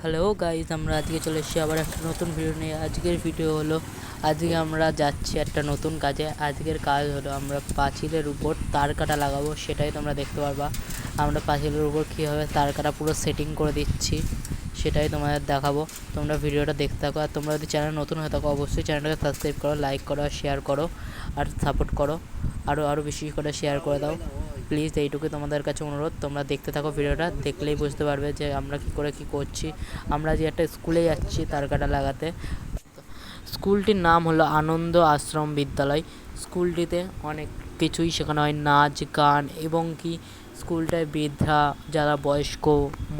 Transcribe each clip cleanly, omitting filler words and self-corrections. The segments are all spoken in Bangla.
হ্যালো গাইজ, আমরা আজকে চলে এসেছি আবার একটা নতুন ভিডিও নিয়ে। আজকের ভিডিও হলো, আজকে আমরা যাচ্ছি একটা নতুন কাজে। আজকের কাজ হলো আমরা পাঁচিলের উপর তার কাটা লাগাবো, সেটাই তোমরা দেখতে পারবা। আমরা পাঁচিলের উপর কীভাবে তার কাটা পুরো সেটিং করে দিচ্ছি সেটাই তোমাদের দেখাবো। তোমরা ভিডিওটা দেখতে থাকো। আর তোমরা যদি চ্যানেল নতুন হয়ে থাকো অবশ্যই চ্যানেলটাকে সাবস্ক্রাইব করো, লাইক করো, আর শেয়ার করো, আর সাপোর্ট করো, আরও বেশি করে শেয়ার করে দাও প্লিজ। এইটুকুই তোমাদের কাছে অনুরোধ। তোমরা দেখতে থাকো, ভিডিওটা দেখলেই বুঝতে পারবে যে আমরা কী করে কী করছি। আমরা যে একটা স্কুলে যাচ্ছি তার কাটা লাগাতে। স্কুলটির নাম হলো আনন্দ আশ্রম বিদ্যালয়। স্কুলটিতে অনেক কিছুই শেখানো হয়, নাচ গান, এবং কি স্কুলটায় বৃদ্ধা যারা বয়স্ক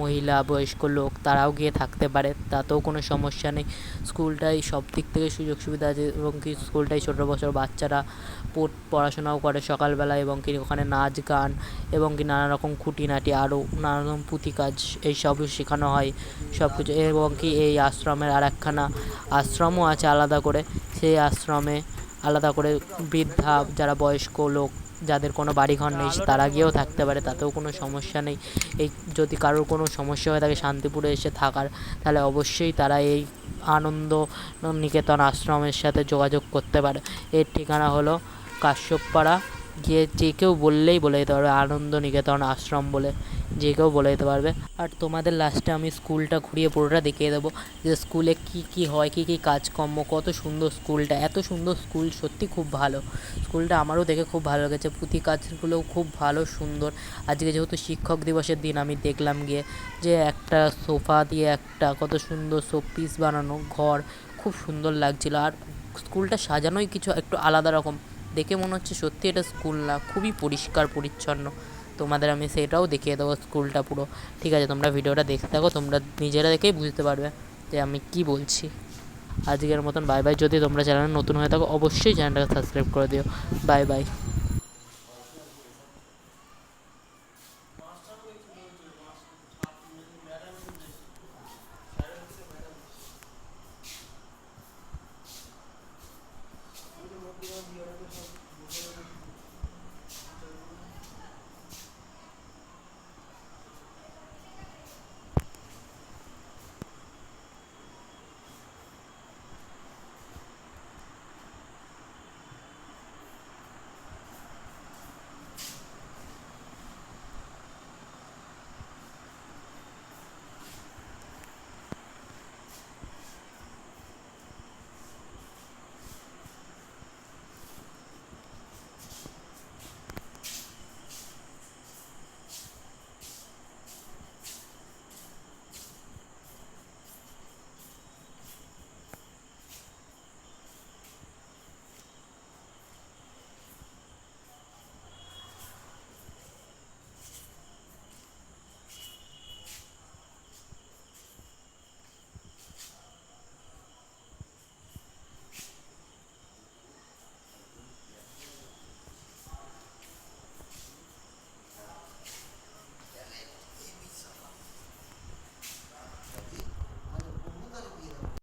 মহিলা বয়স্ক লোক তারাও গিয়ে থাকতে পারে, তাতেও কোনো সমস্যা নেই। স্কুলটায় সব দিক থেকে সুযোগ সুবিধা আছে, এবং কি স্কুলটায় ছোটো বছর বাচ্চারা পড়াশোনাও করে সকালবেলা, এবং কি ওখানে নাচ গান এবং কি নানা রকম খুঁটিনাটি আরও নানা রকম পুঁথি কাজ এইসবও শেখানো হয় সব কিছু। এবং কি এই আশ্রমের আর একখানা আশ্রমও আছে আলাদা করে, সেই আশ্রমে আলাদা করে বৃদ্ধা যারা বয়স্ক লোক যাদের কোনো বাড়িঘর নেই তারা গিয়েও থাকতে পারে, তাতেও কোনো সমস্যা নেই। এই যদি কারোর কোনো সমস্যা হয়ে থাকে শান্তিপুরে এসে থাকার, তাহলে অবশ্যই তারা এই আনন্দ নিকেতন আশ্রমের সাথে যোগাযোগ করতে পারে। এর ঠিকানা হলো কাশ্যপপাড়া। গিয়ে যে কেউ বললেই বলে দিতে পারবে আনন্দ নিকেতন আশ্রম বলে, যে কেউ বলে দিতে পারবে। আর তোমাদের লাস্টে আমি স্কুলটা ঘুরিয়ে পুরোটা দেখিয়ে দেবো যে স্কুলে কী কী হয়, কী কী কাজকর্ম, কত সুন্দর স্কুলটা, এত সুন্দর স্কুল, সত্যি খুব ভালো স্কুলটা। আমারও দেখে খুব ভালো লেগেছে, পুঁথি কাজগুলোও খুব ভালো সুন্দর। আজকে যেহেতু শিক্ষক দিবসের দিন আমি দেখলাম গিয়ে যে একটা সোফা দিয়ে একটা কত সুন্দর শোপিস বানানো ঘর, খুব সুন্দর লাগছিল। আর স্কুলটা সাজানোই কিছু একটু আলাদা রকম, দেখে মনে হচ্ছে সত্যি এটা স্কুল না, খুবই পরিষ্কার পরিচ্ছন্ন। তোমাদের আমি সেটাও দেখিয়ে দেবো স্কুলটা পুরো। ঠিক আছে, তোমরা ভিডিওটা দেখতে থাকো, তোমরা নিজেরা দেখেই বুঝতে পারবে যে আমি কি বলছি। আজকের মতন বাই বাই। যদি তোমরা চ্যানেলে নতুন হয়ে থাকো অবশ্যই চ্যানেলটাকে সাবস্ক্রাইব করে দিও। Bye bye.